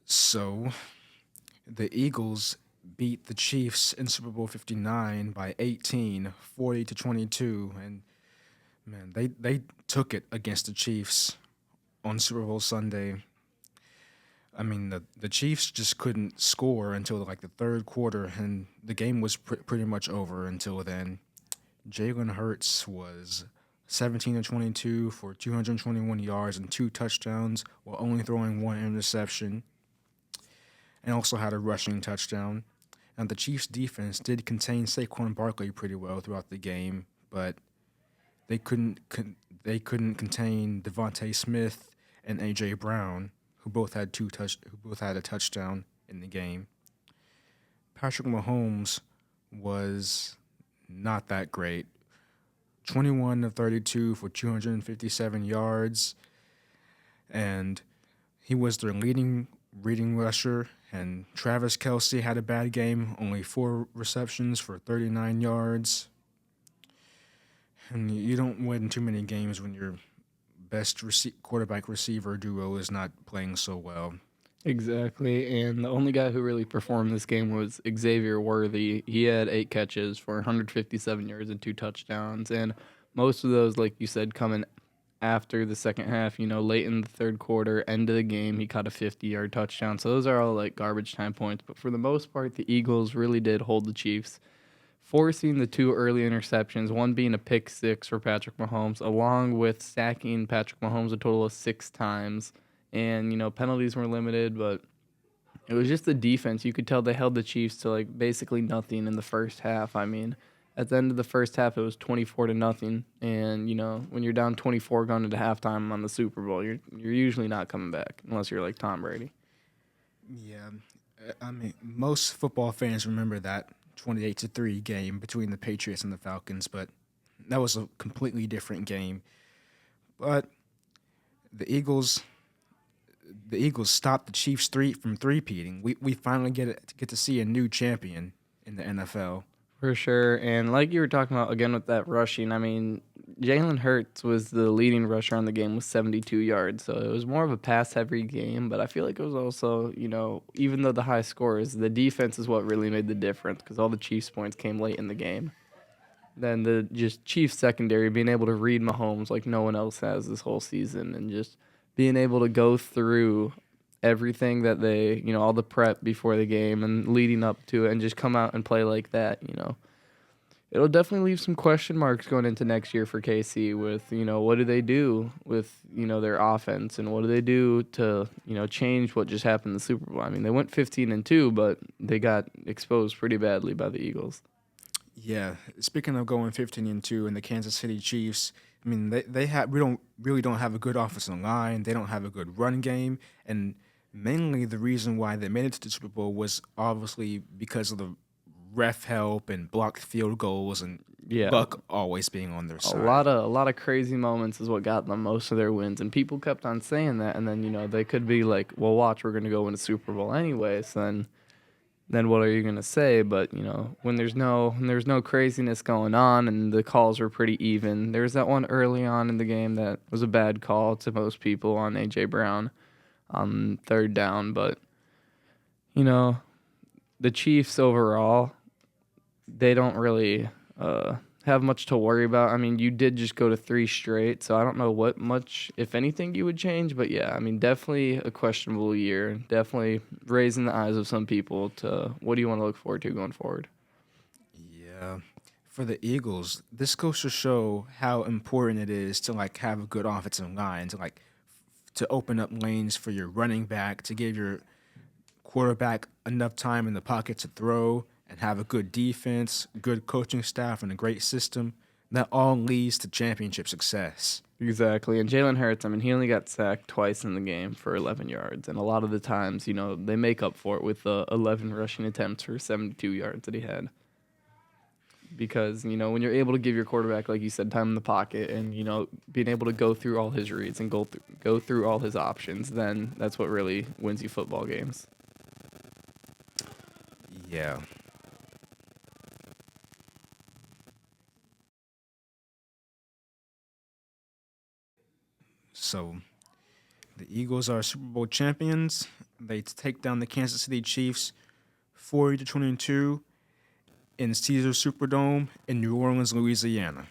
So the Eagles beat the Chiefs in Super Bowl 59 by 18, 40 to 22, and man, they took it against the Chiefs on Super Bowl Sunday. I mean, the Chiefs just couldn't score until like the third quarter, and the game was pretty much over until then. Jalen Hurts was 17 to 22 for 221 yards and two touchdowns, while only throwing one interception, and also had a rushing touchdown. And the Chiefs' defense did contain Saquon Barkley pretty well throughout the game, but they couldn't contain Devontae Smith and AJ Brown, who both had a touchdown in the game. Patrick Mahomes was not that great. 21 of 32 for 257 yards, and he was their leading rusher. And Travis Kelce had a bad game, only 4 receptions for 39 yards. And you don't win too many games when your best quarterback receiver duo is not playing so well. Exactly, and the only guy who really performed this game was Xavier Worthy. He had 8 catches for 157 yards and 2 touchdowns, and most of those, like you said, coming after the second half. Late in the third quarter, end of the game, he caught a 50-yard touchdown. So those are all like garbage time points. But for the most part, the Eagles really did hold the Chiefs, forcing the 2 early interceptions, one being a pick six for Patrick Mahomes, along with sacking Patrick Mahomes a total of 6 times. And, penalties were limited, but it was just the defense. You could tell they held the Chiefs to like basically nothing in the first half. I mean, at the end of the first half, it was 24 to nothing. And, when you're down 24 going into halftime on the Super Bowl, you're usually not coming back unless you're like Tom Brady. Yeah, I mean, most football fans remember that 28-3 game between the Patriots and the Falcons, but that was a completely different game. But the Eagles stopped the Chiefs from three-peating. We finally get to see a new champion in the NFL. For sure. And like you were talking about again with that rushing, I mean, Jalen Hurts was the leading rusher on the game with 72 yards. So it was more of a pass heavy game, but I feel like it was also, even though the high scores, the defense is what really made the difference because all the Chiefs points came late in the game. Then the just Chiefs secondary being able to read Mahomes like no one else has this whole season and just being able to go through everything that they, all the prep before the game and leading up to it and just come out and play like that. It'll definitely leave some question marks going into next year for KC with, what do they do with, their offense and what do they do to, change what just happened in the Super Bowl. I mean, they went 15-2, but they got exposed pretty badly by the Eagles. Yeah, speaking of going 15-2 and the Kansas City Chiefs, I mean we don't have a good offensive line. They don't have a good run game, and mainly the reason why they made it to the Super Bowl was obviously because of the ref help and blocked field goals and Yeah. luck always being on their A side. lot of crazy moments is what got them most of their wins, and people kept on saying that. And then they could be like, "Well, watch, we're going to go win a Super Bowl anyways." Then what are you going to say? But when there's no craziness going on and the calls were pretty even. There's that one early on in the game that was a bad call to most people on AJ Brown on third down, but the Chiefs overall, they don't really have much to worry about. I mean, you did just go to 3 straight, so I don't know what much, if anything, you would change. But yeah, I mean, definitely a questionable year. Definitely raising the eyes of some people to what do you want to look forward to going forward. Yeah. For the Eagles, this goes to show how important it is to like have a good offensive line, to open up lanes for your running back, to give your quarterback enough time in the pocket to throw, and have a good defense, good coaching staff, and a great system. That all leads to championship success. Exactly. And Jalen Hurts, I mean, he only got sacked twice in the game for 11 yards. And a lot of the times, they make up for it with 11 rushing attempts for 72 yards that he had. Because, when you're able to give your quarterback, like you said, time in the pocket and, being able to go through all his reads and go through all his options, then that's what really wins you football games. Yeah. So the Eagles are Super Bowl champions, They take down the Kansas City Chiefs 40 to 22 in Caesars Superdome in New Orleans, Louisiana.